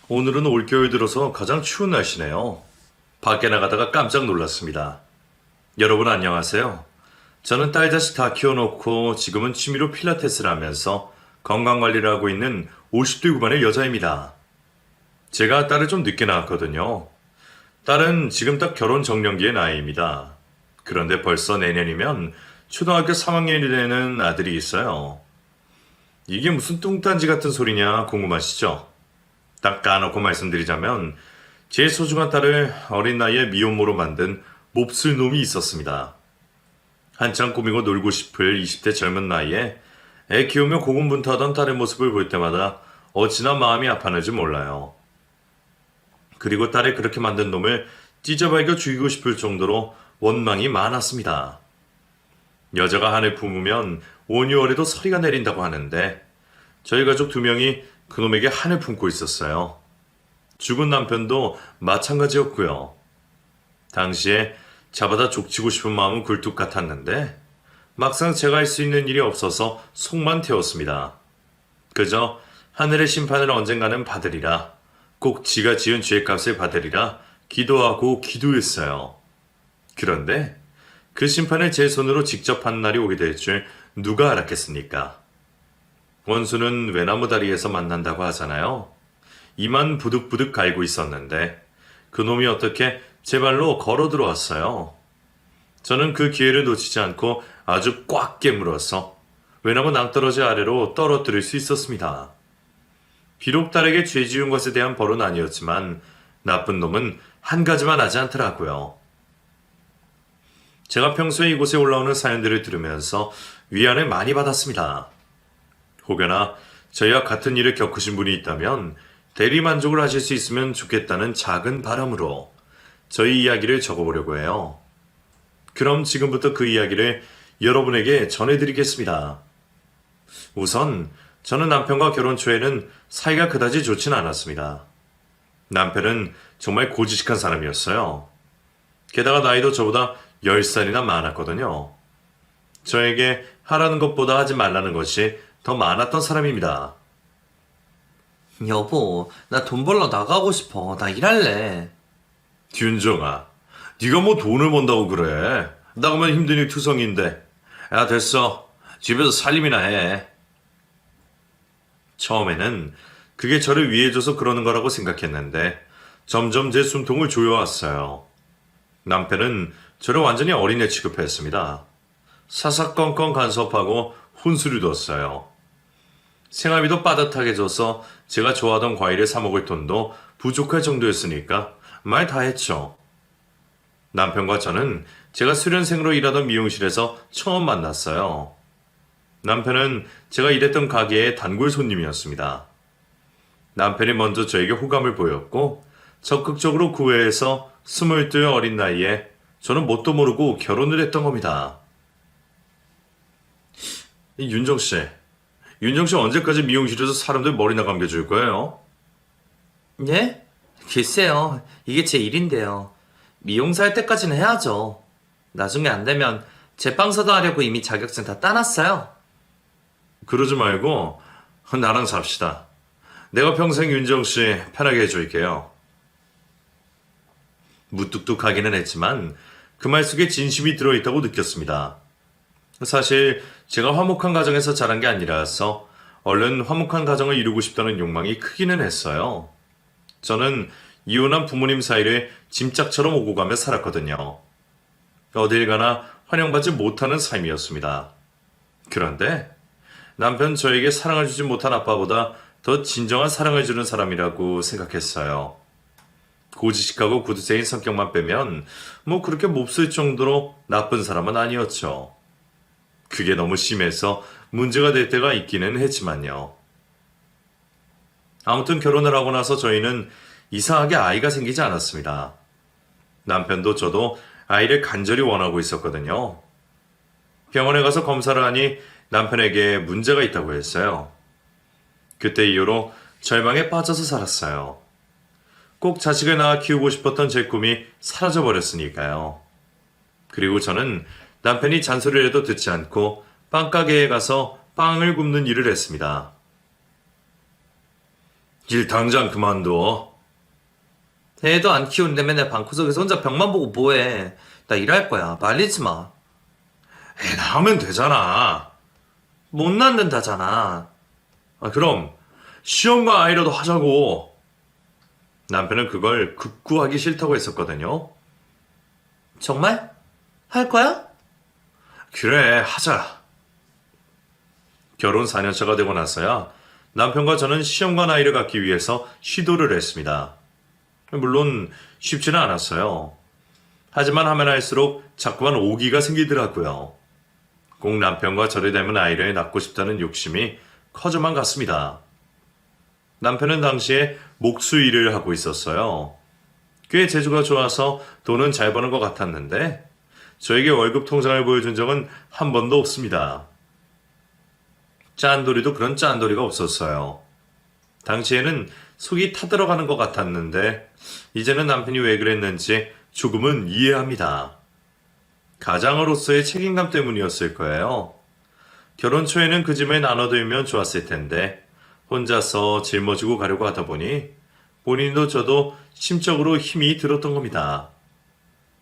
오늘은 올겨울 들어서 가장 추운 날씨네요. 밖에 나가다가 깜짝 놀랐습니다. 여러분 안녕하세요. 저는 딸 자식 다 키워놓고 지금은 취미로 필라테스를 하면서 건강관리를 하고 있는 50대 후반의 여자입니다. 제가 딸을 좀 늦게 낳았거든요. 딸은 지금 딱 결혼 정년기의 나이입니다. 그런데 벌써 내년이면 초등학교 3학년이 되는 아들이 있어요. 이게 무슨 뚱딴지 같은 소리냐 궁금하시죠? 딱 까놓고 말씀드리자면 제 소중한 딸을 어린 나이에 미혼모로 만든 몹쓸 놈이 있었습니다. 한창 꾸미고 놀고 싶을 20대 젊은 나이에 애 키우며 고군분투하던 딸의 모습을 볼 때마다 어찌나 마음이 아팠는지 몰라요. 그리고 딸을 그렇게 만든 놈을 찢어발겨 죽이고 싶을 정도로 원망이 많았습니다. 여자가 한을 품으면 온유월에도 서리가 내린다고 하는데 저희 가족 2명이 그놈에게 한을 품고 있었어요. 죽은 남편도 마찬가지였고요. 당시에 잡아다 족치고 싶은 마음은 굴뚝 같았는데 막상 제가 할 수 있는 일이 없어서 속만 태웠습니다. 그저 하늘의 심판을 언젠가는 받으리라, 꼭 지가 지은 죄값을 받으리라 기도하고 기도했어요. 그런데 그 심판을 제 손으로 직접 한 날이 오게 될 줄 누가 알았겠습니까? 원수는 외나무 다리에서 만난다고 하잖아요. 이만 부득부득 갈고 있었는데 그놈이 어떻게 제 발로 걸어 들어왔어요. 저는 그 기회를 놓치지 않고 아주 꽉 깨물어서 외나무 낭떠러지 아래로 떨어뜨릴 수 있었습니다. 비록 딸에게 죄 지은 것에 대한 벌은 아니었지만 나쁜 놈은 한 가지만 하지 않더라고요. 제가 평소에 이곳에 올라오는 사연들을 들으면서 위안을 많이 받았습니다. 혹여나 저희와 같은 일을 겪으신 분이 있다면 대리만족을 하실 수 있으면 좋겠다는 작은 바람으로 저희 이야기를 적어보려고 해요. 그럼 지금부터 그 이야기를 여러분에게 전해드리겠습니다. 우선 저는 남편과 결혼 초에는 사이가 그다지 좋진 않았습니다. 남편은 정말 고지식한 사람이었어요. 게다가 나이도 저보다 10살이나 많았거든요. 저에게 하라는 것보다 하지 말라는 것이 더 많았던 사람입니다. 여보, 나 돈 벌러 나가고 싶어. 나 일할래. 윤정아, 네가 뭐 돈을 번다고 그래. 나가면 힘드니 투성인데. 야, 됐어. 집에서 살림이나 해. 처음에는 그게 저를 위해줘서 그러는 거라고 생각했는데 점점 제 숨통을 조여왔어요. 남편은 저를 완전히 어린애 취급했습니다. 사사건건 간섭하고 혼수를 뒀어요. 생활비도 빠듯하게 줘서 제가 좋아하던 과일을 사 먹을 돈도 부족할 정도였으니까 말 다 했죠. 남편과 저는 제가 수련생으로 일하던 미용실에서 처음 만났어요. 남편은 제가 일했던 가게의 단골 손님이었습니다. 남편이 먼저 저에게 호감을 보였고 적극적으로 구애해서 22 어린 나이에 저는 뭣도 모르고 결혼을 했던 겁니다. 윤정 씨 언제까지 미용실에서 사람들 머리나 감겨줄 거예요? 예? 글쎄요. 이게 제 일인데요. 미용사 할 때까지는 해야죠. 나중에 안 되면 제빵사도 하려고 이미 자격증 다 따놨어요. 그러지 말고 나랑 삽시다. 내가 평생 윤정 씨 편하게 해줄게요. 무뚝뚝하기는 했지만 그 말 속에 진심이 들어있다고 느꼈습니다. 사실 제가 화목한 가정에서 자란 게 아니라서 얼른 화목한 가정을 이루고 싶다는 욕망이 크기는 했어요. 저는 이혼한 부모님 사이를 짐짝처럼 오고 가며 살았거든요. 어딜 가나 환영받지 못하는 삶이었습니다. 그런데 남편 저에게 사랑을 주지 못한 아빠보다 더 진정한 사랑을 주는 사람이라고 생각했어요. 고지식하고 구두쇠인 성격만 빼면 뭐 그렇게 몹쓸 정도로 나쁜 사람은 아니었죠. 그게 너무 심해서 문제가 될 때가 있기는 했지만요. 아무튼 결혼을 하고 나서 저희는 이상하게 아이가 생기지 않았습니다. 남편도 저도 아이를 간절히 원하고 있었거든요. 병원에 가서 검사를 하니 남편에게 문제가 있다고 했어요. 그때 이후로 절망에 빠져서 살았어요. 꼭 자식을 낳아 키우고 싶었던 제 꿈이 사라져버렸으니까요. 그리고 저는 남편이 잔소리를 해도 듣지 않고 빵가게에 가서 빵을 굽는 일을 했습니다. 일 당장 그만둬. 애도 안 키우는데 맨날 방구석에서 혼자 벽만 보고 뭐해. 나 일할 거야. 말리지 마. 애 낳으면 되잖아. 못 낳는다잖아. 아, 그럼 시험과 아이라도 하자고. 남편은 그걸 극구 하기 싫다고 했었거든요. 정말? 할 거야? 그래, 하자. 결혼 4년차가 되고 나서야 남편과 저는 시험관 아이를 갖기 위해서 시도를 했습니다. 물론 쉽지는 않았어요. 하지만 하면 할수록 자꾸만 오기가 생기더라고요. 꼭 남편과 저를 닮은 아이를 낳고 싶다는 욕심이 커져만 갔습니다. 남편은 당시에 목수 일을 하고 있었어요. 꽤 재주가 좋아서 돈은 잘 버는 것 같았는데 저에게 월급 통장을 보여준 적은 한 번도 없습니다. 짠돌이도 그런 짠돌이가 없었어요. 당시에는 속이 타들어가는 것 같았는데 이제는 남편이 왜 그랬는지 조금은 이해합니다. 가장으로서의 책임감 때문이었을 거예요. 결혼 초에는 그 짐을 나눠들면 좋았을 텐데 혼자서 짊어지고 가려고 하다 보니 본인도 저도 심적으로 힘이 들었던 겁니다.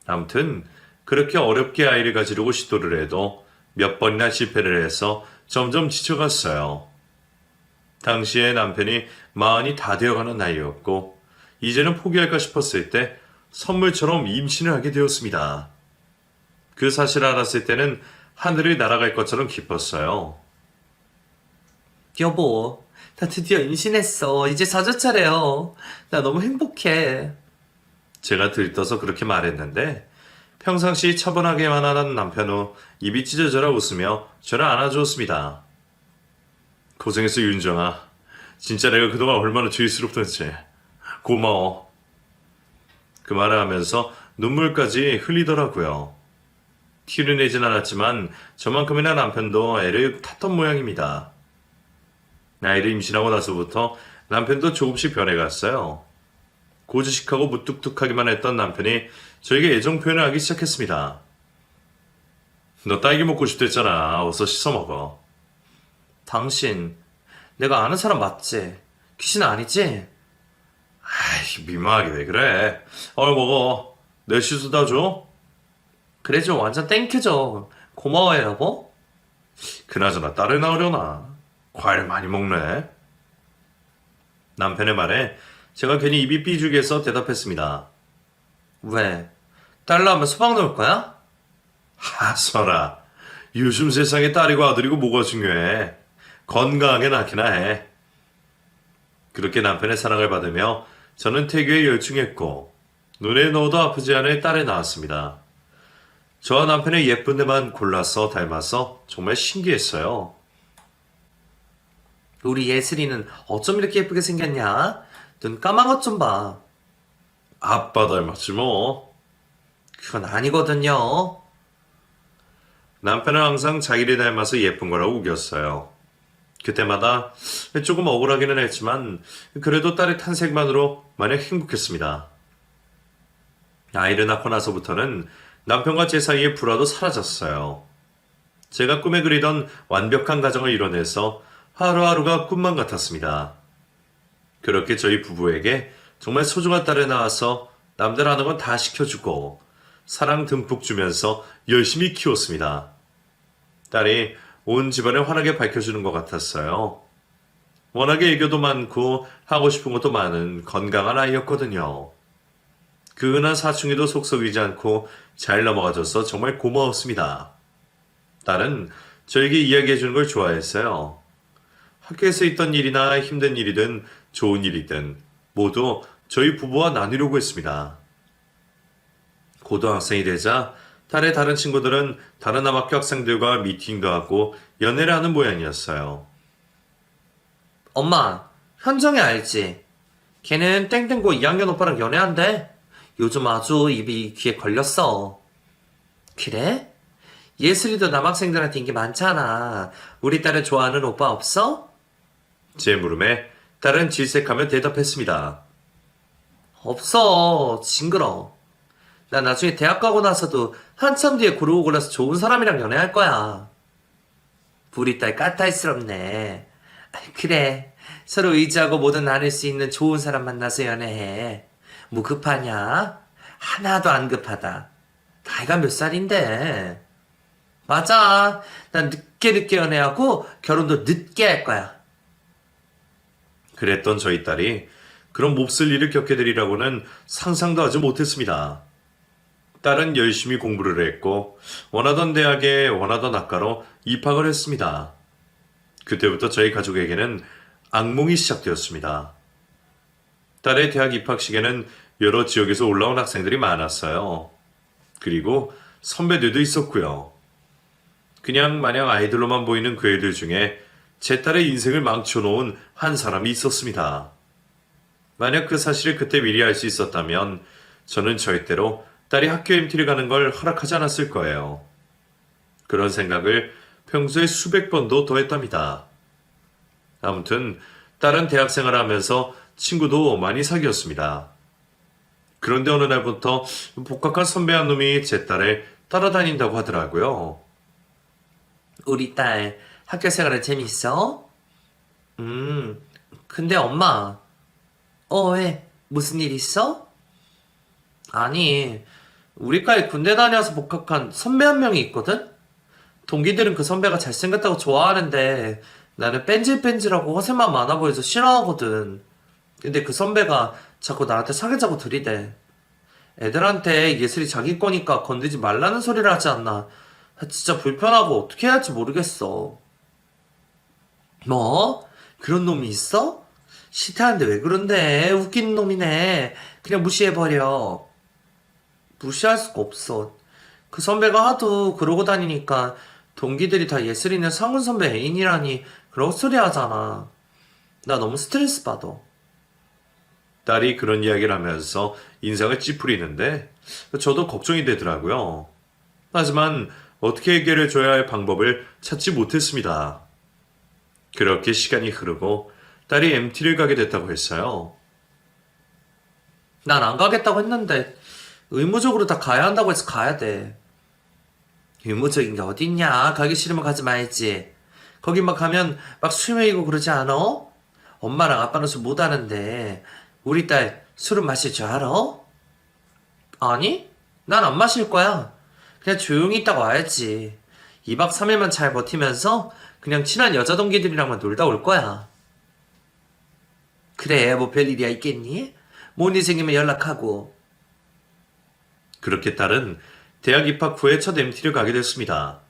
아무튼 그렇게 어렵게 아이를 가지려고 시도를 해도 몇 번이나 실패를 해서 점점 지쳐갔어요. 당시에 남편이 마흔이 다 되어가는 나이였고 이제는 포기할까 싶었을 때 선물처럼 임신을 하게 되었습니다. 그 사실을 알았을 때는 하늘을 날아갈 것처럼 기뻤어요. 여보, 나 드디어 임신했어. 이제 4주차래요. 나 너무 행복해. 제가 들떠서 그렇게 말했는데 평상시 차분하게만 하던 남편 후 입이 찢어져라 웃으며 저를 안아주었습니다. 고생했어 윤정아. 진짜 내가 그동안 얼마나 죄스럽던지. 고마워. 그 말을 하면서 눈물까지 흘리더라고요. 티를 내진 않았지만 저만큼이나 남편도 애를 탔던 모양입니다. 아이를 임신하고 나서부터 남편도 조금씩 변해갔어요. 고지식하고 무뚝뚝하기만 했던 남편이 저에게 애정 표현을 하기 시작했습니다. 너 딸기 먹고 싶댔잖아. 어서 씻어 먹어. 당신, 내가 아는 사람 맞지? 귀신 아니지? 아이, 민망하게 왜 그래. 얼른 먹어. 내 씻어다 줘. 그래 좀 완전 땡큐죠. 고마워요 여보. 그나저나 딸을 낳으려나. 과일 많이 먹네. 남편의 말에 제가 괜히 입이 삐죽해서 대답했습니다. 왜? 딸 낳으면 소방 넣을 거야? 하서라. 요즘 세상에 딸이고 아들이고 뭐가 중요해. 건강하게 낳기나 해. 그렇게 남편의 사랑을 받으며 저는 태교에 열중했고 눈에 넣어도 아프지 않을 딸을 낳았습니다. 저와 남편의 예쁜 데만 골라서 닮아서 정말 신기했어요. 우리 예슬이는 어쩜 이렇게 예쁘게 생겼냐? 눈 까만 것 좀 봐. 아빠 닮았지 뭐. 그건 아니거든요. 남편은 항상 자기를 닮아서 예쁜 거라고 우겼어요. 그때마다 조금 억울하기는 했지만 그래도 딸의 탄생만으로 마냥 행복했습니다. 아이를 낳고 나서부터는 남편과 제 사이의 불화도 사라졌어요. 제가 꿈에 그리던 완벽한 가정을 이뤄내서 하루하루가 꿈만 같았습니다. 그렇게 저희 부부에게 정말 소중한 딸을 낳아서 남들 하는 건 다 시켜주고 사랑 듬뿍 주면서 열심히 키웠습니다. 딸이 온 집안을 환하게 밝혀주는 것 같았어요. 워낙에 애교도 많고 하고 싶은 것도 많은 건강한 아이였거든요. 그 흔한 사춘기도 속썩이지 않고 잘 넘어가줘서 정말 고마웠습니다. 딸은 저에게 이야기해주는 걸 좋아했어요. 학교에서 있던 일이나 힘든 일이든 좋은 일이든 모두 저희 부부와 나누려고 했습니다. 고등학생이 되자 딸의 다른 친구들은 다른 남학교 학생들과 미팅도 하고 연애를 하는 모양이었어요. 엄마, 현정이 알지? 걔는 땡땡고 2학년 오빠랑 연애한대. 요즘 아주 입이 귀에 걸렸어. 그래? 예슬이도 남학생들한테 인기 많잖아. 우리 딸을 좋아하는 오빠 없어? 제 물음에 딸은 질색하며 대답했습니다. 없어. 징그러. 나 나중에 대학 가고 나서도 한참 뒤에 고르고 골라서 좋은 사람이랑 연애할 거야. 우리 딸 까탈스럽네. 그래. 서로 의지하고 뭐든 나눌 수 있는 좋은 사람 만나서 연애해. 뭐 급하냐? 하나도 안 급하다. 나이가 몇 살인데? 맞아. 난 늦게 연애하고 결혼도 늦게 할 거야. 그랬던 저희 딸이 그런 몹쓸 일을 겪게 되리라고는 상상도 하지 못했습니다. 딸은 열심히 공부를 했고 원하던 대학에 원하던 학과로 입학을 했습니다. 그때부터 저희 가족에게는 악몽이 시작되었습니다. 딸의 대학 입학식에는 여러 지역에서 올라온 학생들이 많았어요. 그리고 선배들도 있었고요. 그냥 마냥 아이들로만 보이는 그 애들 중에 제 딸의 인생을 망쳐놓은 한 사람이 있었습니다. 만약 그 사실을 그때 미리 알 수 있었다면 저는 절대로 딸이 학교 MT를 가는 걸 허락하지 않았을 거예요. 그런 생각을 평소에 수백 번도 더 했답니다. 아무튼 딸은 대학생활을 하면서 친구도 많이 사귀었습니다. 그런데 어느 날부터 복학한 선배 한 놈이 제 딸을 따라다닌다고 하더라고요. 우리 딸 학교 생활은 재밌어? 근데 엄마. 왜? 무슨 일 있어? 아니, 우리 딸 군대 다녀서 복학한 선배 한 명이 있거든? 동기들은 그 선배가 잘생겼다고 좋아하는데 나는 뺀질뺀질하고 허세만 많아 보여서 싫어하거든. 근데 그 선배가 자꾸 나한테 사귀자고 들이대. 애들한테 예슬이 자기 거니까 건들지 말라는 소리를 하지 않나. 진짜 불편하고 어떻게 해야 할지 모르겠어. 뭐? 그런 놈이 있어? 싫다는데 왜 그런데? 웃긴 놈이네. 그냥 무시해버려. 무시할 수가 없어. 그 선배가 하도 그러고 다니니까 동기들이 다 예슬이는 상훈 선배 애인이라니 그런 소리 하잖아. 나 너무 스트레스 받아. 딸이 그런 이야기를 하면서 인상을 찌푸리는데 저도 걱정이 되더라고요. 하지만 어떻게 해결해 줘야 할 방법을 찾지 못했습니다. 그렇게 시간이 흐르고 딸이 MT를 가게 됐다고 했어요. 난 안 가겠다고 했는데 의무적으로 다 가야 한다고 해서 가야 돼. 의무적인 게 어딨냐. 가기 싫으면 가지 말지. 거기 막 가면 막 술 먹이고 그러지 않아? 엄마랑 아빠는 술 못하는데 우리 딸 술은 마실 줄 알아? 아니? 난 안 마실 거야. 그냥 조용히 있다가 와야지. 2박 3일만 잘 버티면서 그냥 친한 여자 동기들이랑만 놀다 올 거야. 그래, 뭐 별일이야 있겠니? 뭔 일 생기면 연락하고. 그렇게 딸은 대학 입학 후에 첫 MT를 가게 됐습니다.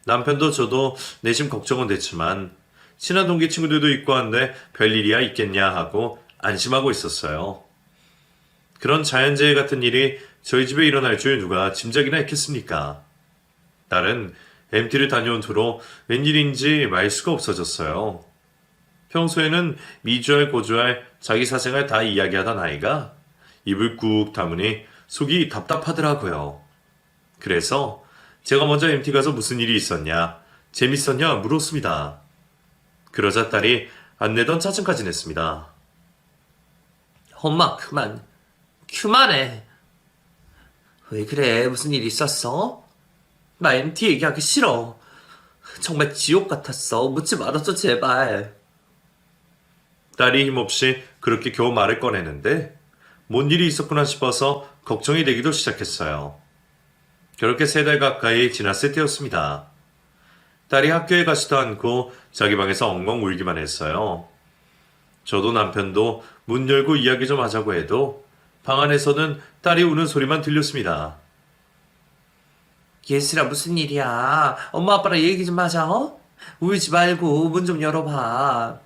남편도 저도 내심 걱정은 됐지만 친한 동기 친구들도 있고 한데 별일이야 있겠냐 하고 안심하고 있었어요. 그런 자연재해 같은 일이 저희 집에 일어날 줄 누가 짐작이나 했겠습니까? 딸은 MT를 다녀온 후로 웬일인지 말 수가 없어졌어요. 평소에는 미주알 고주알 자기 사생활 다 이야기하던 아이가 입을 꾹 다무니 속이 답답하더라고요. 그래서 제가 먼저 MT 가서 무슨 일이 있었냐, 재밌었냐 물었습니다. 그러자 딸이 안 내던 짜증까지 냈습니다. 엄마, 그만해. 왜 그래? 무슨 일 있었어? 나 MT 얘기하기 싫어. 정말 지옥 같았어. 묻지 말아줘, 제발. 딸이 힘없이 그렇게 겨우 말을 꺼내는데 뭔 일이 있었구나 싶어서 걱정이 되기도 시작했어요. 그렇게 3달 가까이 지났을 때였습니다. 딸이 학교에 가지도 않고 자기 방에서 엉엉 울기만 했어요. 저도 남편도 문 열고 이야기 좀 하자고 해도 방 안에서는 딸이 우는 소리만 들렸습니다. 예슬아, 무슨 일이야? 엄마 아빠랑 얘기 좀 하자, 어? 울지 말고 문 좀 열어봐.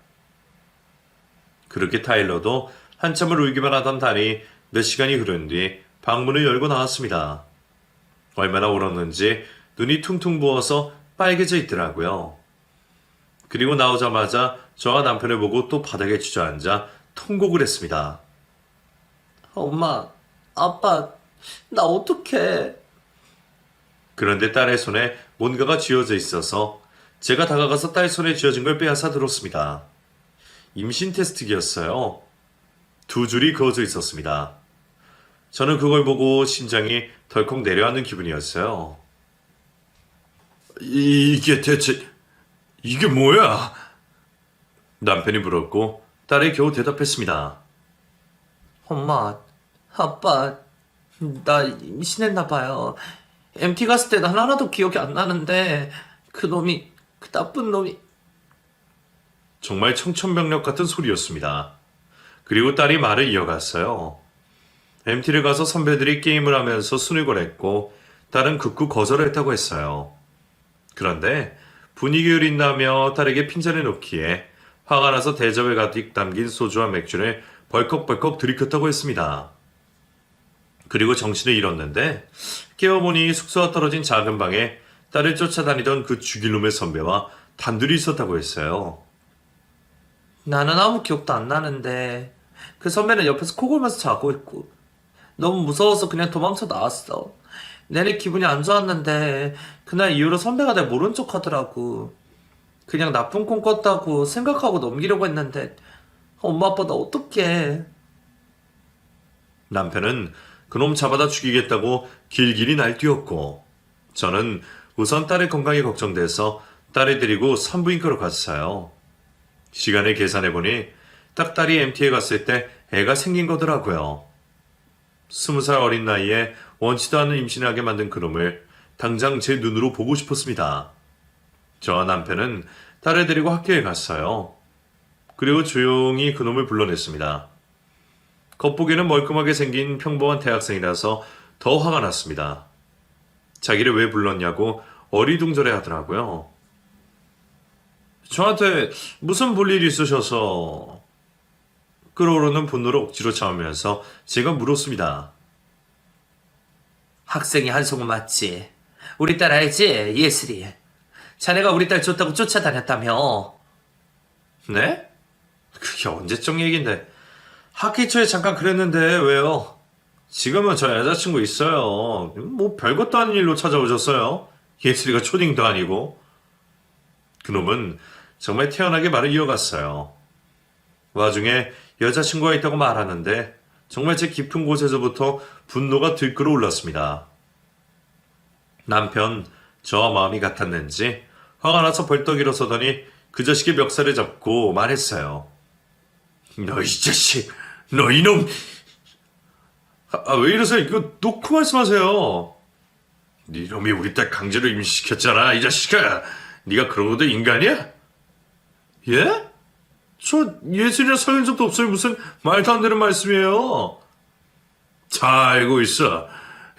그렇게 타일러도 한참을 울기만 하던 딸이 몇 시간이 흐른 뒤 방문을 열고 나왔습니다. 얼마나 울었는지 눈이 퉁퉁 부어서 빨개져 있더라고요. 그리고 나오자마자 저와 남편을 보고 또 바닥에 주저앉아 통곡을 했습니다. 엄마, 아빠, 나 어떡해. 그런데 딸의 손에 뭔가가 쥐어져 있어서 제가 다가가서 딸 손에 쥐어진 걸 빼앗아 들었습니다. 임신 테스트기였어요. 2줄이 그어져 있었습니다. 저는 그걸 보고 심장이 덜컥 내려앉는 기분이었어요. 이게 대체 이게 뭐야? 남편이 물었고 딸이 겨우 대답했습니다. 엄마, 아빠, 나 임신했나 봐요. MT 갔을 때 난 하나도 기억이 안 나는데 그 나쁜 놈이. 정말 청천벽력 같은 소리였습니다. 그리고 딸이 말을 이어갔어요. MT를 가서 선배들이 게임을 하면서 순을 거랬고 딸은 극구 거절했다고 했어요. 그런데 분위기 흐린다며 딸에게 핀잔을 놓기에 화가 나서 대접에 가득 담긴 소주와 맥주를 벌컥벌컥 들이켰다고 했습니다. 그리고 정신을 잃었는데 깨어보니 숙소와 떨어진 작은 방에 딸을 쫓아다니던 그 죽일놈의 선배와 단둘이 있었다고 했어요. 나는 아무 기억도 안 나는데 그 선배는 옆에서 코 골면서 자고 있고 너무 무서워서 그냥 도망쳐 나왔어. 내내 기분이 안 좋았는데 그날 이후로 선배가 날 모른 척 하더라고. 그냥 나쁜 꿈 꿨다고 생각하고 넘기려고 했는데 엄마 아빠 나 어떡해. 남편은 그놈 잡아다 죽이겠다고 길길이 날뛰었고 저는 우선 딸의 건강이 걱정돼서 딸을 데리고 산부인과로 갔어요. 시간을 계산해보니 딱 딸이 MT에 갔을 때 애가 생긴 거더라고요. 20살 어린 나이에 원치도 않는 임신을 하게 만든 그놈을 당장 제 눈으로 보고 싶었습니다. 저와 남편은 딸을 데리고 학교에 갔어요. 그리고 조용히 그놈을 불러냈습니다. 겉보기에는 멀끔하게 생긴 평범한 대학생이라서 더 화가 났습니다. 자기를 왜 불렀냐고 어리둥절해 하더라고요. 저한테 무슨 볼일 있으셔서 끓어오르는 분노를 억지로 참으면서 제가 물었습니다. 학생이 한소문 맞지? 우리 딸 알지? 예슬이. 자네가 우리 딸 줬다고 쫓아다녔다며. 네? 그게 언제적 얘긴데 학기 초에 잠깐 그랬는데 왜요? 지금은 저 여자친구 있어요. 뭐 별것도 아닌 일로 찾아오셨어요. 예슬이가 초딩도 아니고. 그놈은 정말 태연하게 말을 이어갔어요. 와중에 여자친구가 있다고 말하는데 정말 제 깊은 곳에서부터 분노가 들끓어 올랐습니다. 남편, 저와 마음이 같았는지 화가 나서 벌떡 일어서더니 그 자식의 멱살을 잡고 말했어요. 너 이 자식, 너 이놈! 왜 이러세요? 이거 놓고 말씀하세요. 네 놈이 우리 딸 강제로 임신시켰잖아, 이 자식아. 네가 그런 것도 인간이야? 예? 저 예술이나 사귄 적도 없어요. 무슨 말도 안 되는 말씀이에요. 잘 알고 있어.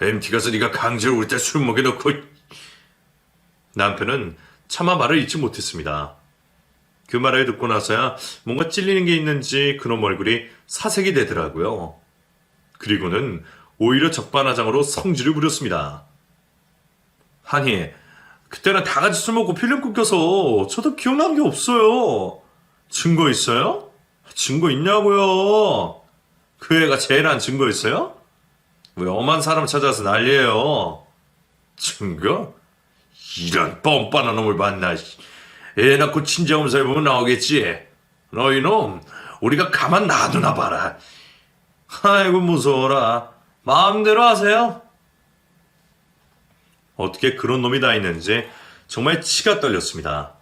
MT 가서 네가 강제로 우리 딸 술 먹여놓고. 남편은 차마 말을 잊지 못했습니다. 그 말을 듣고 나서야 뭔가 찔리는 게 있는지 그놈 얼굴이 사색이 되더라고요. 그리고는 오히려 적반하장으로 성질을 부렸습니다. 아니, 그때는 다 같이 술 먹고 필름 끊겨서 저도 기억나는 게 없어요. 증거 있어요? 증거 있냐고요? 그 애가 제일한 증거 있어요? 왜 엄한 사람 찾아서 난리예요? 증거? 이런 뻔뻔한 놈을 만나. 애 낳고 친정검사 해보면 나오겠지. 너 이놈 우리가 가만 놔두나 봐라. 아이고 무서워라. 마음대로 하세요. 어떻게 그런 놈이 다 있는지 정말 치가 떨렸습니다.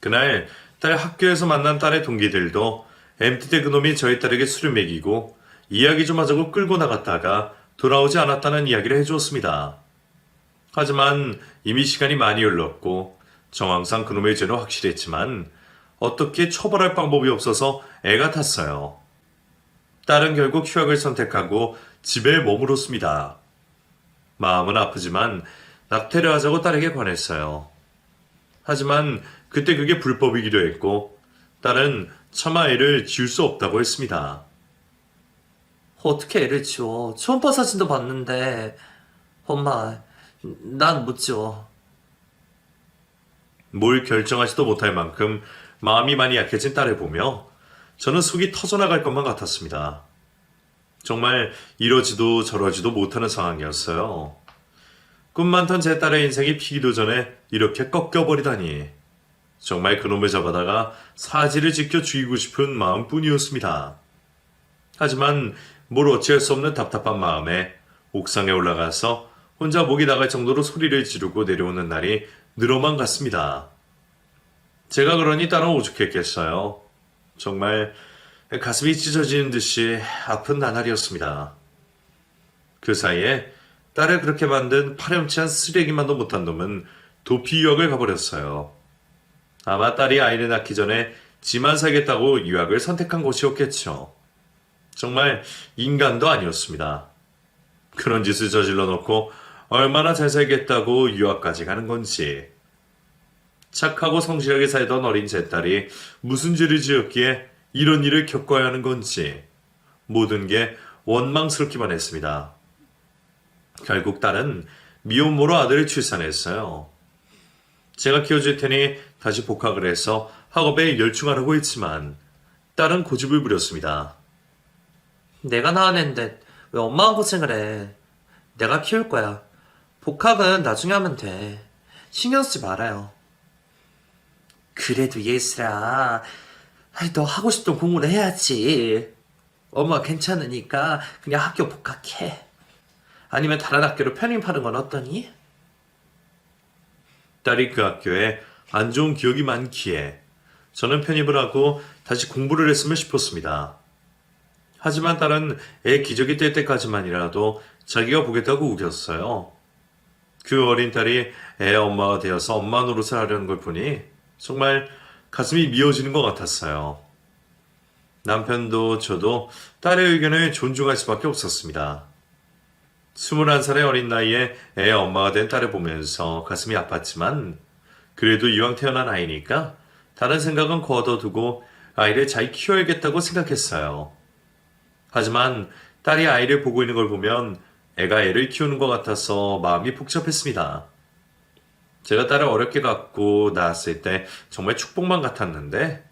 그날 딸 학교에서 만난 딸의 동기들도 MT 때 그놈이 저희 딸에게 술을 먹이고 이야기 좀 하자고 끌고 나갔다가 돌아오지 않았다는 이야기를 해주었습니다. 하지만 이미 시간이 많이 흘렀고 정황상 그놈의 죄는 확실했지만 어떻게 처벌할 방법이 없어서 애가 탔어요. 딸은 결국 휴학을 선택하고 집에 머물었습니다. 마음은 아프지만 낙태를 하자고 딸에게 권했어요. 하지만 그때 그게 불법이기도 했고 딸은 차마 애를 지울 수 없다고 했습니다. 어떻게 애를 지워? 초음파 사진도 봤는데. 엄마, 난 못 지워. 뭘 결정하지도 못할 만큼 마음이 많이 약해진 딸을 보며 저는 속이 터져나갈 것만 같았습니다. 정말 이러지도 저러지도 못하는 상황이었어요. 꿈 많던 제 딸의 인생이 피기도 전에 이렇게 꺾여버리다니. 정말 그놈을 잡아다가 사지를 지켜 죽이고 싶은 마음뿐이었습니다. 하지만 뭘 어찌할 수 없는 답답한 마음에 옥상에 올라가서 혼자 목이 나갈 정도로 소리를 지르고 내려오는 날이 늘어만 갔습니다. 제가 그러니 딸은 오죽했겠어요. 정말 가슴이 찢어지는 듯이 아픈 나날이었습니다. 그 사이에 딸을 그렇게 만든 파렴치한 쓰레기만도 못한 놈은 도피 유학을 가버렸어요. 아마 딸이 아이를 낳기 전에 지만 살겠다고 유학을 선택한 곳이었겠죠. 정말 인간도 아니었습니다. 그런 짓을 저질러 놓고 얼마나 잘 살겠다고 유학까지 가는 건지. 착하고 성실하게 살던 어린 제 딸이 무슨 죄를 지었기에 이런 일을 겪어야 하는 건지 모든 게 원망스럽기만 했습니다. 결국 딸은 미혼모로 아들을 출산했어요. 제가 키워줄 테니 다시 복학을 해서 학업에 열중하라고 했지만 딸은 고집을 부렸습니다. 내가 낳은 앤데 왜 엄마가 고생을 해? 내가 키울 거야. 복학은 나중에 하면 돼. 신경 쓰지 말아요. 그래도 예슬아, 너 하고 싶던 공부를 해야지. 엄마 괜찮으니까 그냥 학교 복학해. 아니면 다른 학교로 편입하는 건 어떠니? 딸이 그 학교에 안 좋은 기억이 많기에 저는 편입을 하고 다시 공부를 했으면 싶었습니다. 하지만 딸은 애 기저귀 뗄 때까지만이라도 자기가 보겠다고 우겼어요. 그 어린 딸이 애 엄마가 되어서 엄마 노릇을 하려는 걸 보니 정말 가슴이 미어지는 것 같았어요. 남편도 저도 딸의 의견을 존중할 수밖에 없었습니다. 21살의 어린 나이에 애 엄마가 된 딸을 보면서 가슴이 아팠지만 그래도 이왕 태어난 아이니까 다른 생각은 거둬두고 아이를 잘 키워야겠다고 생각했어요. 하지만 딸이 아이를 보고 있는 걸 보면 애가 애를 키우는 것 같아서 마음이 복잡했습니다. 제가 딸을 어렵게 갖고 낳았을 때 정말 축복만 같았는데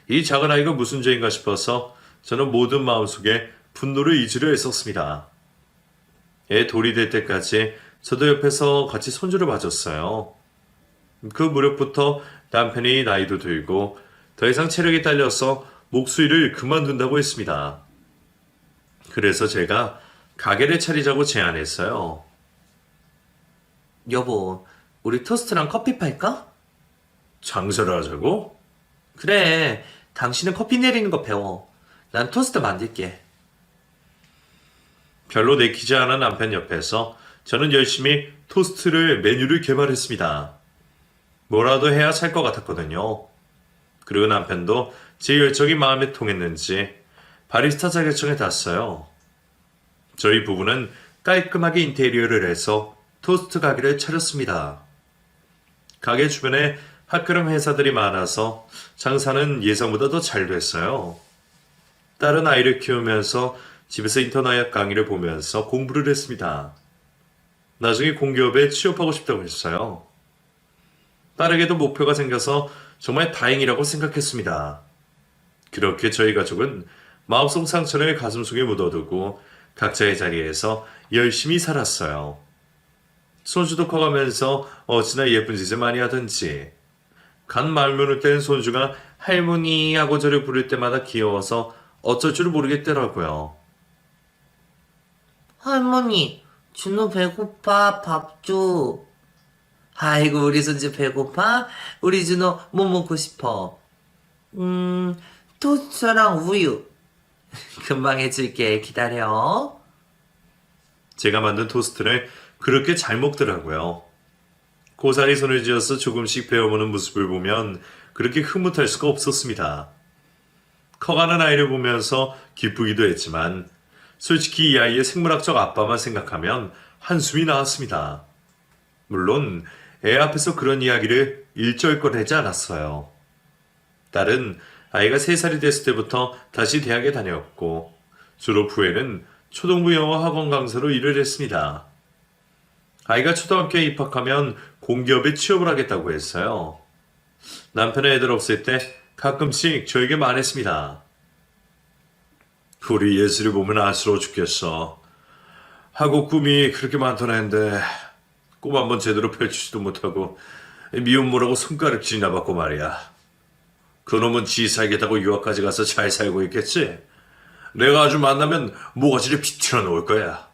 이 작은 아이가 무슨 죄인가 싶어서 저는 모든 마음속에 분노를 잊으려 했었습니다. 애 돌이 될 때까지 저도 옆에서 같이 손주를 봐줬어요. 그 무렵부터 남편이 나이도 들고 더 이상 체력이 딸려서 목수일을 그만둔다고 했습니다. 그래서 제가 가게를 차리자고 제안했어요. 여보, 우리 토스트랑 커피 팔까? 장사를 하자고? 그래, 당신은 커피 내리는 거 배워. 난 토스트 만들게. 별로 내키지 않은 남편 옆에서 저는 열심히 토스트를 메뉴를 개발했습니다. 뭐라도 해야 살 것 같았거든요. 그리고 남편도 제 열정이 마음에 통했는지 바리스타 자격증에 땄어요. 저희 부부는 깔끔하게 인테리어를 해서 토스트 가게를 차렸습니다. 가게 주변에 핫그럼 회사들이 많아서 장사는 예상보다 더 잘 됐어요. 딸은 아이를 키우면서 집에서 인터넷 강의를 보면서 공부를 했습니다. 나중에 공기업에 취업하고 싶다고 했어요. 딸에게도 목표가 생겨서 정말 다행이라고 생각했습니다. 그렇게 저희 가족은 마음속 상처를 가슴속에 묻어두고 각자의 자리에서 열심히 살았어요. 손주도 커가면서 어찌나 예쁜 짓을 많이 하든지 간 말문을 뗀 손주가 할머니 하고 저를 부를 때마다 귀여워서 어쩔 줄 모르겠더라고요. 할머니, 준호 배고파. 밥 줘. 아이고, 우리 손주 배고파? 우리 준호 뭐 먹고 싶어? 토스트랑 우유. 금방 해줄게. 기다려. 제가 만든 토스트를 그렇게 잘 먹더라고요. 고사리 손을 쥐어서 조금씩 베어보는 모습을 보면 그렇게 흐뭇할 수가 없었습니다. 커가는 아이를 보면서 기쁘기도 했지만 솔직히 이 아이의 생물학적 아빠만 생각하면 한숨이 나왔습니다. 물론 애 앞에서 그런 이야기를 일절 꺼내지 않았어요. 딸은 아이가 3살이 됐을 때부터 다시 대학에 다녔고 졸업 후에는 초등부 영어 학원 강사로 일을 했습니다. 아이가 초등학교에 입학하면 공기업에 취업을 하겠다고 했어요. 남편의 애들 없을 때 가끔씩 저에게 말했습니다. 우리 예슬이 보면 안쓰러워 죽겠어. 하고 꿈이 그렇게 많던 애인데 꿈 한번 제대로 펼치지도 못하고 미혼모라고 손가락질이나 받고 말이야. 그놈은 지 살겠다고 유학까지 가서 잘 살고 있겠지? 내가 아주 만나면 모가지를 비틀어 놓을 거야.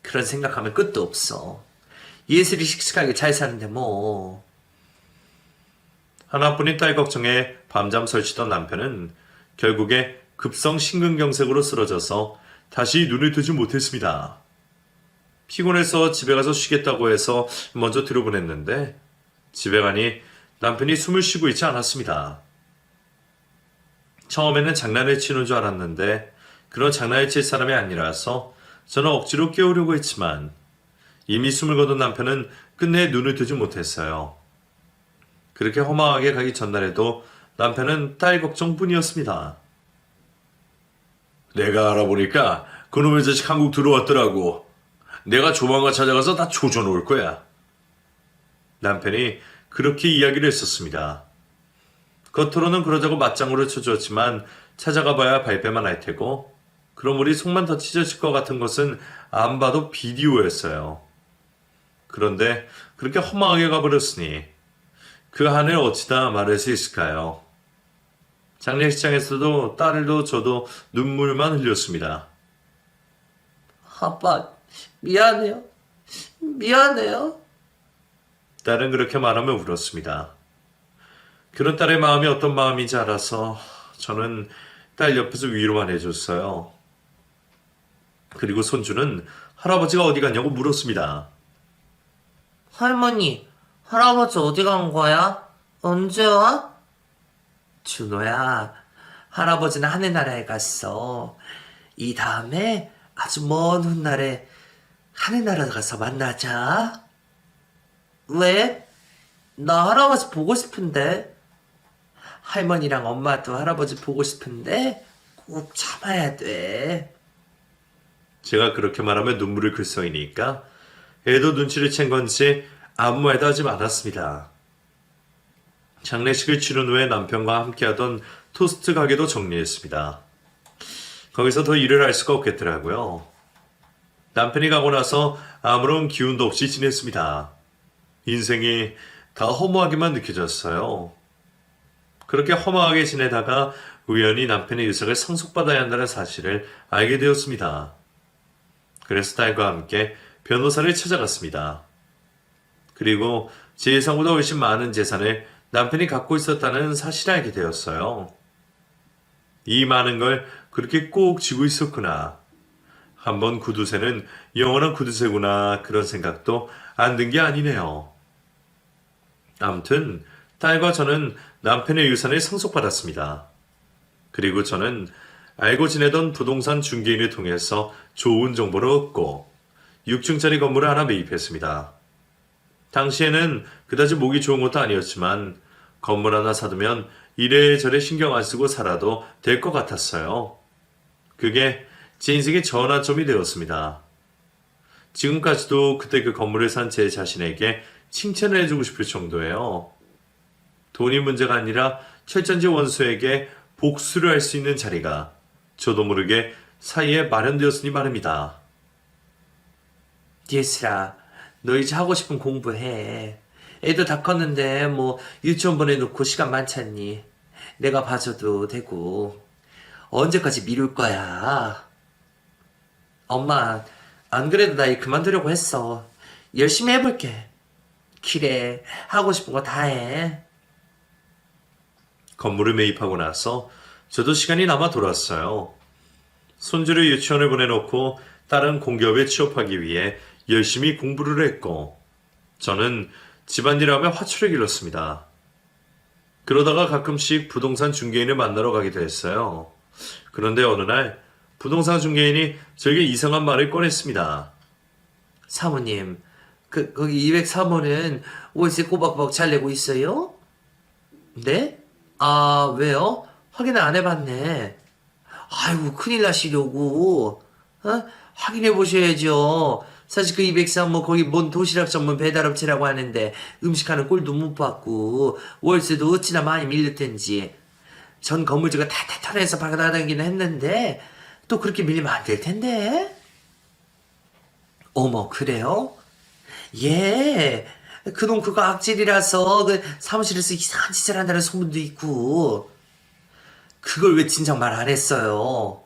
그런 생각하면 끝도 없어. 예슬이 씩씩하게 잘 사는데 뭐. 하나뿐인 딸 걱정에 밤잠 설치던 남편은 결국에 급성 심근경색으로 쓰러져서 다시 눈을 뜨지 못했습니다. 피곤해서 집에 가서 쉬겠다고 해서 먼저 들여보냈는데 집에 가니 남편이 숨을 쉬고 있지 않았습니다. 처음에는 장난을 치는 줄 알았는데 그런 장난을 칠 사람이 아니라서 저는 억지로 깨우려고 했지만 이미 숨을 거둔 남편은 끝내 눈을 뜨지 못했어요. 그렇게 허망하게 가기 전날에도 남편은 딸 걱정뿐이었습니다. 내가 알아보니까 그놈의 자식 한국 들어왔더라고. 내가 조만간 찾아가서 다 조져놓을 거야. 남편이 그렇게 이야기를 했었습니다. 겉으로는 그러자고 맞장구를 쳐주었지만 찾아가봐야 발뺌만 할 테고 그럼 우리 속만 더 찢어질 것 같은 것은 안 봐도 비디오였어요. 그런데 그렇게 허망하게 가버렸으니 그 한을 어찌다 말할 수 있을까요? 장례식장에서도 딸도 저도 눈물만 흘렸습니다. 아빠, 미안해요. 미안해요. 딸은 그렇게 말하며 울었습니다. 그런 딸의 마음이 어떤 마음인지 알아서 저는 딸 옆에서 위로만 해줬어요. 그리고 손주는 할아버지가 어디 갔냐고 물었습니다. 할머니, 할아버지 어디 간 거야? 언제 와? 준호야, 할아버지는 하늘나라에 갔어. 이 다음에 아주 먼 훗날에 하늘나라 가서 만나자. 왜? 나 할아버지 보고 싶은데. 할머니랑 엄마도 할아버지 보고 싶은데 꼭 참아야 돼. 제가 그렇게 말하며 눈물을 글썽이니까 애도 눈치를 챈 건지 아무 말도 하지 않았습니다. 장례식을 치른 후에 남편과 함께하던 토스트 가게도 정리했습니다. 거기서 더 일을 할 수가 없겠더라고요. 남편이 가고 나서 아무런 기운도 없이 지냈습니다. 인생이 다 허무하게만 느껴졌어요. 그렇게 허무하게 지내다가 우연히 남편의 유sak을 상속받아야 한다는 사실을 알게 되었습니다. 그래서 딸과 함께 변호사를 찾아갔습니다. 그리고 제 예상보다 훨씬 많은 재산을 남편이 갖고 있었다는 사실을 알게 되었어요. 이 많은 걸 그렇게 꼭 쥐고 있었구나. 한번 구두쇠는 영원한 구두쇠구나. 그런 생각도 안 든 게 아니네요. 아무튼 딸과 저는 남편의 유산을 상속받았습니다. 그리고 저는 알고 지내던 부동산 중개인을 통해서 좋은 정보를 얻고 6층짜리 건물을 하나 매입했습니다. 당시에는 그다지 목이 좋은 것도 아니었지만 건물 하나 사두면 이래저래 신경 안 쓰고 살아도 될 것 같았어요. 그게 제 인생의 전환점이 되었습니다. 지금까지도 그때 그 건물을 산 제 자신에게 칭찬을 해주고 싶을 정도예요. 돈이 문제가 아니라 철전지 원수에게 복수를 할 수 있는 자리가 저도 모르게 사이에 마련되었으니 말입니다. 예슬아, 너 이제 하고 싶은 공부해. 애도 다 컸는데 뭐 유치원 보내놓고 시간 많잖니. 내가 봐줘도 되고. 언제까지 미룰 거야? 엄마, 안 그래도 나 일 그만두려고 했어. 열심히 해볼게. 그래, 하고 싶은 거 다 해. 건물을 매입하고 나서 저도 시간이 남아 돌아왔어요. 손주를 유치원에 보내놓고 다른 공기업에 취업하기 위해 열심히 공부를 했고 저는 집안일을 하며 화초를 길렀습니다. 그러다가 가끔씩 부동산 중개인을 만나러 가기도 했어요. 그런데 어느 날 부동산 중개인이 저에게 이상한 말을 꺼냈습니다. 사모님, 거기 203호는 월세 꼬박꼬박 잘 내고 있어요? 네? 아, 왜요? 확인을 안 해봤네. 아이고, 큰일 나시려고. 확인해 보셔야죠. 사실 그 203호 거기 뭔 도시락 전문 배달업체라고 하는데 음식하는 꼴도 못 받고 월세도 어찌나 많이 밀릴 텐지. 전 건물주가 다 털어내서 받아다니기는 했는데 또 그렇게 밀리면 안 될 텐데. 어머, 그래요? 예. 그놈 그거 악질이라서 그 사무실에서 이상한 짓을 한다는 소문도 있고. 그걸 왜 진작 말 안 했어요?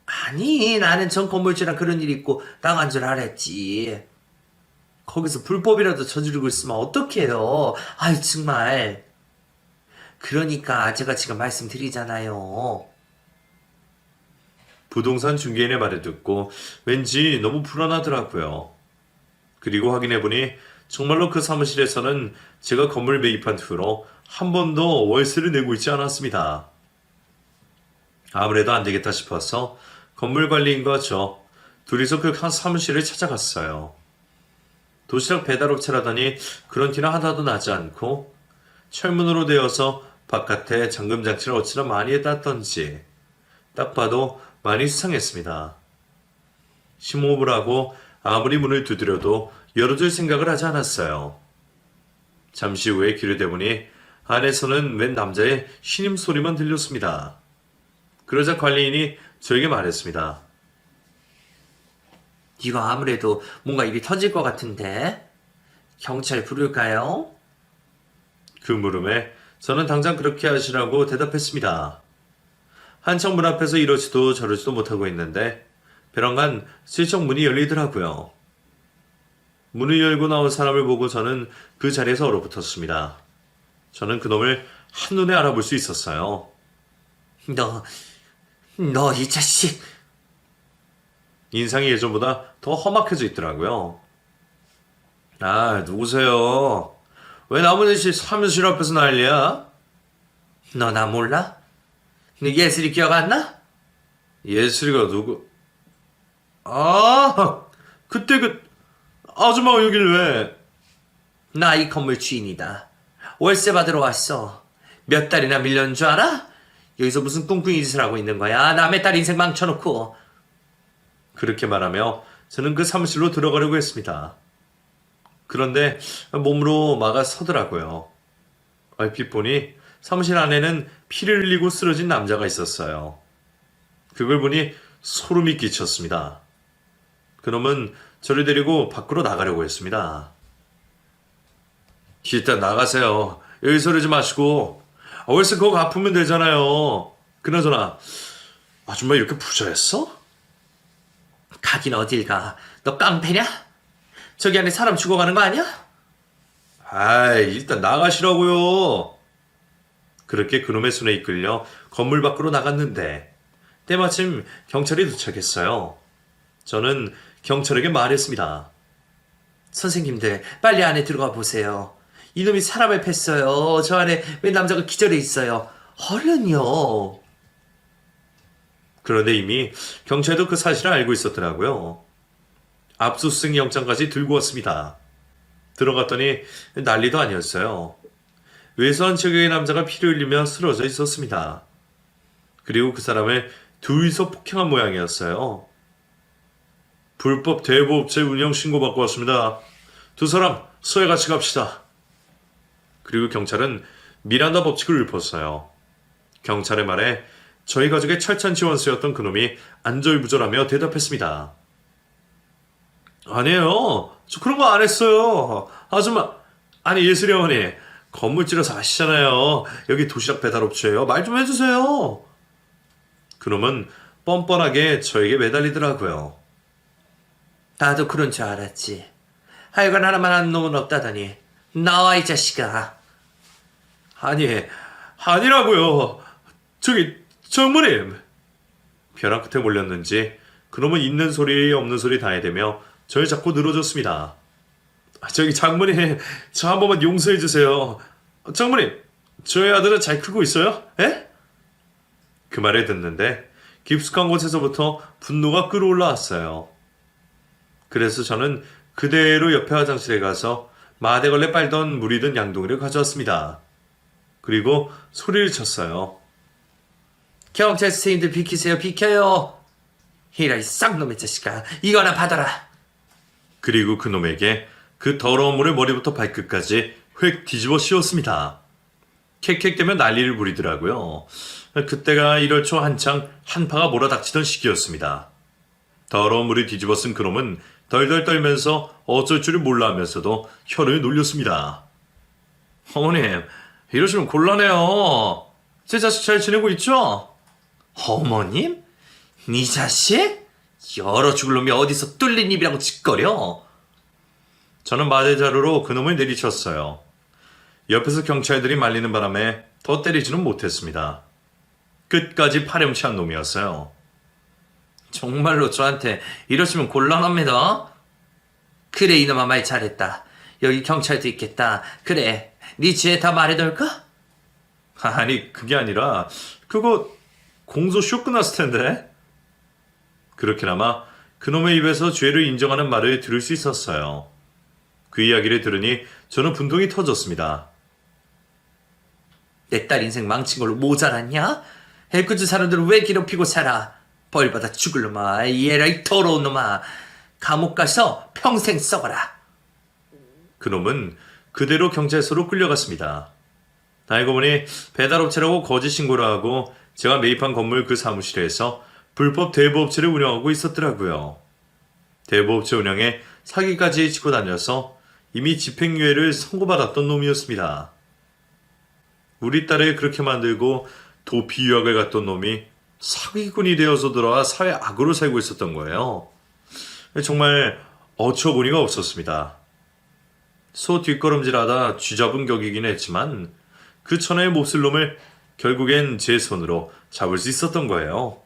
아니, 나는 전 건물주랑 그런 일 있고 나간 줄 알았지. 거기서 불법이라도 저지르고 있으면 어떡해요? 아유, 정말. 그러니까 제가 지금 말씀드리잖아요. 부동산 중개인의 말을 듣고 왠지 너무 불안하더라고요. 그리고 확인해보니 정말로 그 사무실에서는 제가 건물 매입한 후로 한 번도 월세를 내고 있지 않았습니다. 아무래도 안 되겠다 싶어서 건물 관리인과 저 둘이서 그 한 사무실을 찾아갔어요. 도시락 배달업체라더니 그런 티는 하나도 나지 않고 철문으로 되어서 바깥에 잠금장치를 어찌나 많이 해놨던지 딱 봐도 많이 수상했습니다. 심호흡을 하고 아무리 문을 두드려도 열어줄 생각을 하지 않았어요. 잠시 후에 귀를 대보니 안에서는 웬 남자의 신음소리만 들렸습니다. 그러자 관리인이 저에게 말했습니다. 이거 아무래도 뭔가 일이 터질 것 같은데 경찰 부를까요? 그 물음에 저는 당장 그렇게 하시라고 대답했습니다. 한참 문 앞에서 이러지도 저러지도 못하고 있는데 벼랑간 슬쩍 문이 열리더라고요. 문을 열고 나온 사람을 보고 저는 그 자리에서 얼어붙었습니다. 저는 그놈을 한눈에 알아볼 수 있었어요. 너 이 자식. 인상이 예전보다 더 험악해져 있더라고요. 아, 누구세요? 왜 나무늘씨 사무실 앞에서 난리야? 너 나 몰라? 너 예슬이 기억 안 나? 예슬이가 누구? 아, 그때 그 아줌마가 여길 왜? 나 이 건물 주인이다. 월세 받으러 왔어. 몇 달이나 밀렸는 줄 알아? 여기서 무슨 꿍꿍이 짓을 하고 있는 거야? 남의 딸 인생 망쳐놓고. 그렇게 말하며 저는 그 사무실로 들어가려고 했습니다. 그런데 몸으로 막아 서더라고요. 얼핏 보니 사무실 안에는 피를 흘리고 쓰러진 남자가 있었어요. 그걸 보니 소름이 끼쳤습니다. 그놈은 저를 데리고 밖으로 나가려고 했습니다. 일단 나가세요. 여기서 그러지 마시고 월세 그거 갚으면 되잖아요. 그나저나 아줌마 이렇게 부자였어? 가긴 어딜 가. 너 깡패냐? 저기 안에 사람 죽어가는 거 아니야? 아이, 일단 나가시라고요. 그렇게 그놈의 손에 이끌려 건물 밖으로 나갔는데 때마침 경찰이 도착했어요. 저는 경찰에게 말했습니다. 선생님들 빨리 안에 들어가 보세요. 이놈이 사람을 팼어요. 저 안에 왜 남자가 기절해 있어요. 얼른요. 그런데 이미 경찰도 그 사실을 알고 있었더라고요. 압수수색 영장까지 들고 왔습니다. 들어갔더니 난리도 아니었어요. 외소한 체격의 남자가 피를 흘리며 쓰러져 있었습니다. 그리고 그 사람을 둘이서 폭행한 모양이었어요. 불법 대부업체 운영 신고받고 왔습니다. 두 사람 서해 같이 갑시다. 그리고 경찰은 미란다 법칙을 읊었어요. 경찰의 말에 저희 가족의 철찬 지원수였던 그놈이 안절부절하며 대답했습니다. 아니에요. 저 그런 거 안 했어요. 아줌마, 아니 예슬이 어머니, 건물질에서 아시잖아요. 여기 도시락 배달업체예요. 말 좀 해주세요. 그놈은 뻔뻔하게 저에게 매달리더라고요. 나도 그런 줄 알았지. 하여간 하나만 하는 놈은 없다더니. 나와 이 자식아. 아니라고요. 저기 장모님. 벼랑 끝에 몰렸는지 그놈은 있는 소리 없는 소리 다 해대며 저를 자꾸 늘어졌습니다. 저기 장모님, 저 한 번만 용서해 주세요. 장모님, 저희 아들은 잘 크고 있어요? 에? 그 말을 듣는데 깊숙한 곳에서부터 분노가 끌어올라왔어요. 그래서 저는 그대로 옆에 화장실에 가서 마대걸레 빨던 물이 든 양동이를 가져왔습니다. 그리고 소리를 쳤어요. 경찰 선생님들 비키세요. 비켜요. 이라 이 쌍놈의 자식아. 이거나 받아라. 그리고 그놈에게 그 더러운 물을 머리부터 발끝까지 획 뒤집어 씌웠습니다. 캑캑대며 난리를 부리더라고요. 그때가 1월 초 한창 한파가 몰아닥치던 시기였습니다. 더러운 물을 뒤집어 쓴 그놈은 덜덜 떨면서 어쩔 줄을 몰라 하면서도 혀를 놀렸습니다. 어머님, 이러시면 곤란해요. 제 자식 잘 지내고 있죠? 어머님? 네 자식? 여러 죽을 놈이 어디서 뚫린 입이라고 짓거려? 저는 마대자루로 그놈을 내리쳤어요. 옆에서 경찰들이 말리는 바람에 더 때리지는 못했습니다. 끝까지 파렴치한 놈이었어요. 정말로 저한테 이러시면 곤란합니다. 그래, 이놈아 말 잘했다. 여기 경찰도 있겠다. 그래, 네 지혜 다 말해둘까? 아니, 그게 아니라 그거 공소시효 끝났을 텐데. 그렇게나마 그놈의 입에서 죄를 인정하는 말을 들을 수 있었어요. 그 이야기를 들으니 저는 분통이 터졌습니다. 내 딸 인생 망친 걸로 모자랐냐? 애꿎은 사람들을 왜 괴롭히고 살아? 벌받아 죽을 놈아. 얘라 이 더러운 놈아. 감옥 가서 평생 썩어라. 그놈은 그대로 경찰서로 끌려갔습니다. 알고 보니 배달업체라고 거짓 신고를 하고 제가 매입한 건물 그 사무실에서 불법 대부업체를 운영하고 있었더라고요. 대부업체 운영에 사기까지 치고 다녀서 이미 집행유예를 선고받았던 놈이었습니다. 우리 딸을 그렇게 만들고 도피 유학을 갔던 놈이 사기꾼이 되어서 돌아와 사회 악으로 살고 있었던 거예요. 정말 어처구니가 없었습니다. 소 뒷걸음질하다 쥐잡은 격이긴 했지만 그 천하의 몹쓸 놈을 결국엔 제 손으로 잡을 수 있었던 거예요.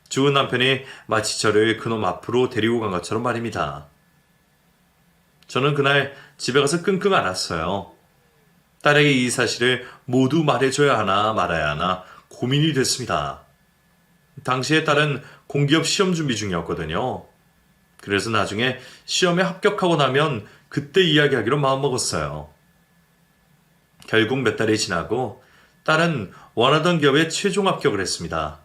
죽은 남편이 마치 저를 그놈 앞으로 데리고 간 것처럼 말입니다. 저는 그날 집에 가서 끙끙 앓았어요. 딸에게 이 사실을 모두 말해줘야 하나 말아야 하나 고민이 됐습니다. 당시에 딸은 공기업 시험 준비 중이었거든요. 그래서 나중에 시험에 합격하고 나면 그때 이야기하기로 마음먹었어요. 결국 몇 달이 지나고 딸은 원하던 기업에 최종 합격을 했습니다.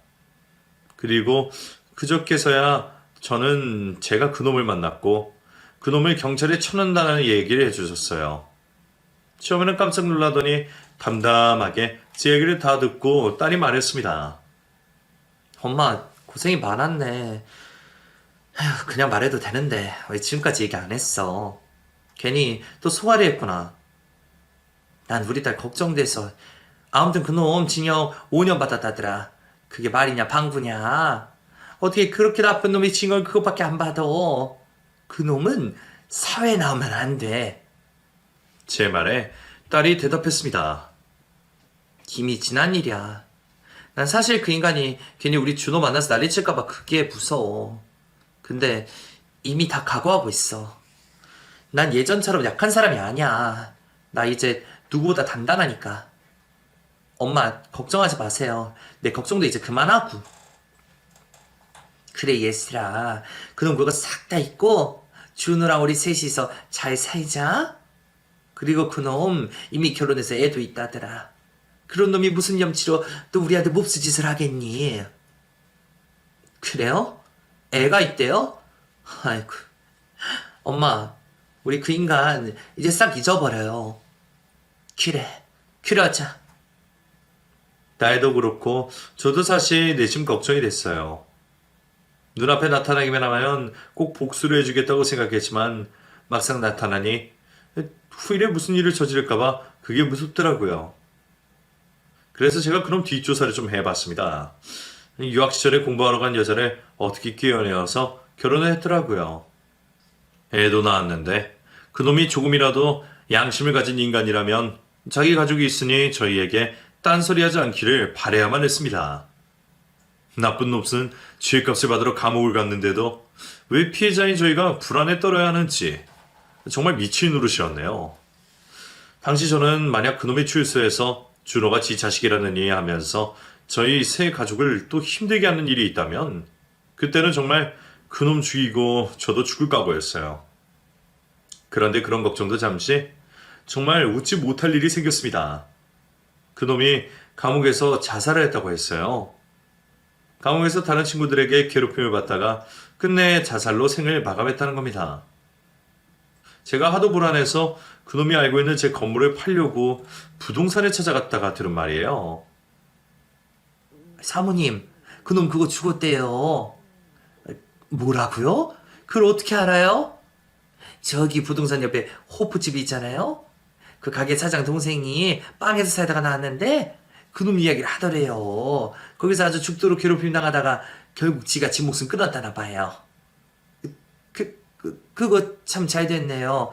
그리고 그저께서야 저는 제가 그놈을 만났고 그놈을 경찰에 쳐낸다는 얘기를 해주셨어요. 처음에는 깜짝 놀라더니 담담하게 제 얘기를 다 듣고 딸이 말했습니다. 엄마, 고생이 많았네. 에휴, 그냥 말해도 되는데 왜 지금까지 얘기 안 했어? 괜히 또 소화를 했구나. 난 우리 딸 걱정돼서. 아무튼 그놈 징역 5년 받았다더라. 그게 말이냐 방구냐. 어떻게 그렇게 나쁜 놈이 징역 그것밖에 안 받아. 그놈은 사회에 나오면 안 돼. 제 말에 딸이 대답했습니다. 이미 지난 일이야. 난 사실 그 인간이 괜히 우리 준호 만나서 난리칠까봐 그게 무서워. 근데 이미 다 각오하고 있어. 난 예전처럼 약한 사람이 아니야. 나 이제 누구보다 단단하니까. 엄마 걱정하지 마세요. 내 걱정도 이제 그만하고. 그래 예슬아, 그놈 그거 싹 다 잊고 준우랑 우리 셋이서 잘 살자. 그리고 그놈 이미 결혼해서 애도 있다더라. 그런 놈이 무슨 염치로 또 우리한테 몹쓸 짓을 하겠니? 그래요? 애가 있대요? 아이고. 엄마, 우리 그 인간 이제 싹 잊어버려요. 그래, 그러자. 딸도 그렇고 저도 사실 내심 걱정이 됐어요. 눈앞에 나타나기만 하면 꼭 복수를 해주겠다고 생각했지만 막상 나타나니 후일에 무슨 일을 저지를까봐 그게 무섭더라고요. 그래서 제가 그럼 뒷조사를 좀 해봤습니다. 유학 시절에 공부하러 간 여자를 어떻게 끼워내어서 결혼을 했더라고요. 애도 낳았는데 그놈이 조금이라도 양심을 가진 인간이라면 자기 가족이 있으니 저희에게 딴소리하지 않기를 바라야만 했습니다. 나쁜 놈은 죄값을 받으러 감옥을 갔는데도 왜 피해자인 저희가 불안에 떨어야 하는지 정말 미친 노릇이었네요. 당시 저는 만약 그놈이 출소해서 준호가 지 자식이라는 이해하면서 저희 세 가족을 또 힘들게 하는 일이 있다면 그때는 정말 그놈 죽이고 저도 죽을 각오였어요. 그런데 그런 걱정도 잠시 정말 웃지 못할 일이 생겼습니다. 그놈이 감옥에서 자살을 했다고 했어요. 감옥에서 다른 친구들에게 괴롭힘을 받다가 끝내 자살로 생을 마감했다는 겁니다. 제가 하도 불안해서 그놈이 알고 있는 제 건물을 팔려고 부동산에 찾아갔다가 들은 말이에요. 사모님, 그놈 그거 죽었대요. 뭐라고요? 그걸 어떻게 알아요? 저기 부동산 옆에 호프집이 있잖아요? 그 가게 사장 동생이 빵에서 살다가 나왔는데 그놈 이야기를 하더래요. 거기서 아주 죽도록 괴롭힘 당하다가 결국 지가 지 목숨 끊었다나 봐요. 그거 참 잘 됐네요.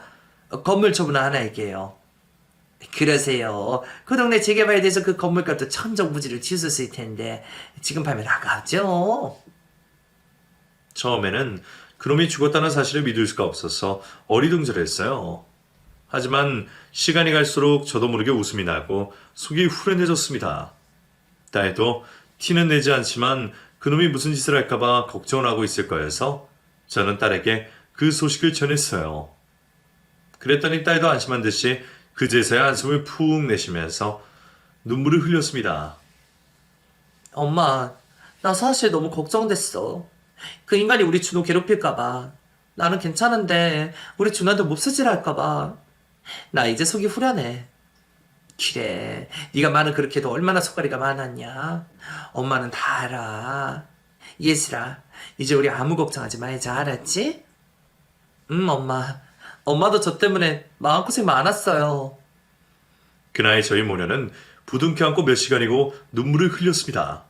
건물 처분 하나 할게요. 그러세요. 그 동네 재개발돼서 그 건물값도 천정부지를 치솟을 텐데 지금 팔면 아깝죠. 처음에는 그놈이 죽었다는 사실을 믿을 수가 없어서 어리둥절했어요. 하지만 시간이 갈수록 저도 모르게 웃음이 나고 속이 후련해졌습니다. 딸도 티는 내지 않지만 그놈이 무슨 짓을 할까봐 걱정을 하고 있을 거여서 저는 딸에게 그 소식을 전했어요. 그랬더니 딸도 안심한 듯이 그제서야 한숨을 푹 내쉬면서 눈물을 흘렸습니다. 엄마, 나 사실 너무 걱정됐어. 그 인간이 우리 준호 괴롭힐까봐. 나는 괜찮은데 우리 준호한테 몹쓸질 할까봐. 나 이제 속이 후련해. 그래, 네가 말은 그렇게 해도 얼마나 속가리가 많았냐. 엄마는 다 알아. 예슬아, 이제 우리 아무 걱정하지 말자, 알았지? 엄마. 엄마도 저 때문에 마음고생 많았어요. 그날 저희 모녀는 부둥켜 안고 몇 시간이고 눈물을 흘렸습니다.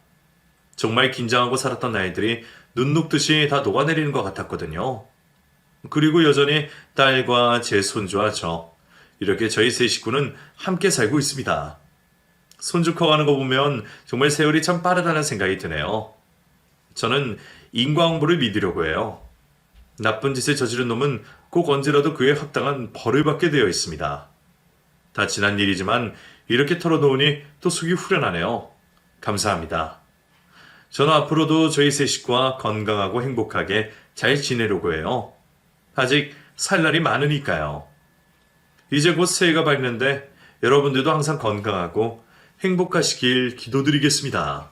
정말 긴장하고 살았던 날들이 눈 녹듯이 다 녹아내리는 것 같았거든요. 그리고 여전히 딸과 제 손주와 저, 이렇게 저희 세 식구는 함께 살고 있습니다. 손주 커가는 거 보면 정말 세월이 참 빠르다는 생각이 드네요. 저는 인과응보를 믿으려고 해요. 나쁜 짓을 저지른 놈은 꼭 언제라도 그에 합당한 벌을 받게 되어 있습니다. 다 지난 일이지만 이렇게 털어놓으니 또 속이 후련하네요. 감사합니다. 저는 앞으로도 저희 세 식구와 건강하고 행복하게 잘 지내려고 해요. 아직 살 날이 많으니까요. 이제 곧 새해가 밝는데 여러분들도 항상 건강하고 행복하시길 기도드리겠습니다.